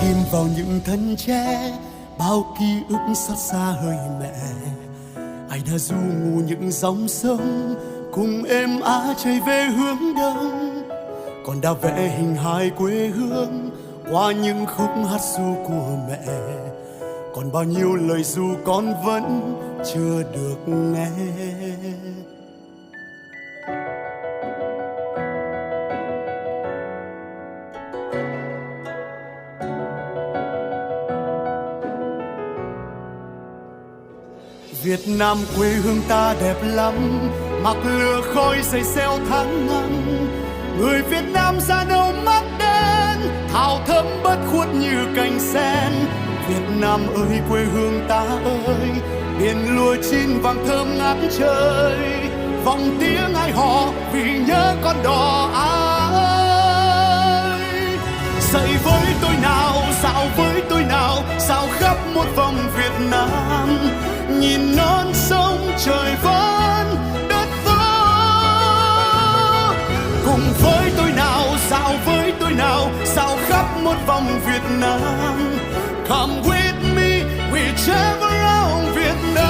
ghim vào những thân tre bao ký ức xót xa hơi mẹ. Ai đã du ngủ những dòng sông cùng êm á chạy về hướng đông, còn đã vẽ hình hài quê hương qua những khúc hát ru của mẹ. Còn bao nhiêu lời ru con vẫn chưa được nghe. Việt Nam quê hương ta đẹp lắm, mặc lửa khói dày xeo tháng năm. Người Việt Nam da nâu mắt đen, thao thơm bất khuất như cành sen. Việt Nam ơi quê hương ta ơi, biển lúa chín vàng thơm ngát trời. Vòng tiếng ai hò vì nhớ con đò ơi. Dậy với tôi nào, dạo với tôi nào, dạo khắp một vòng Việt Nam. Nhìn non sông trời vẫn đất vỡ. Cùng với tôi nào, dạo với tôi nào, dạo khắp một vòng Việt Nam. Come with me, we travel around Việt Nam.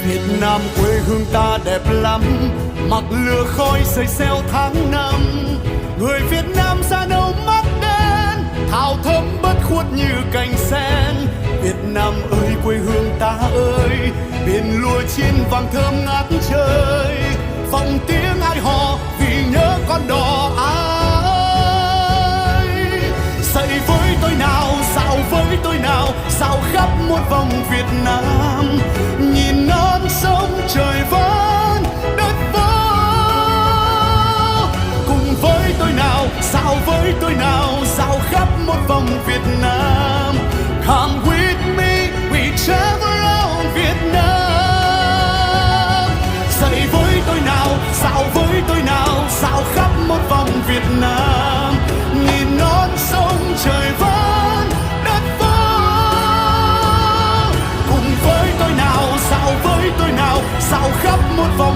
Việt Nam quê hương ta đẹp lắm, mặc lửa khói dày xeo tháng năm. Người Việt Nam da nâu mắt đen, thao thơm bất khuất như cành sen. Việt Nam ơi quê hương ta ơi, biển lúa chín vàng thơm ngát trời. Vòng tiếng ai hò vì nhớ con đò ơi. Dậy với tôi nào, dạo với tôi nào, dạo khắp một vòng Việt Nam. Nhìn non sông trời vẫn đất vỡ. Cùng với tôi nào, dạo với tôi nào, dạo khắp một vòng Việt Nam. Come with me, we travel around Việt Nam. Dậy với tôi nào, dạo với tôi nào, dạo khắp một vòng Việt Nam. Nhìn non sông trời vẫn đất vỡ. Cùng với tôi nào, dạo với tôi nào, dạo khắp một vòng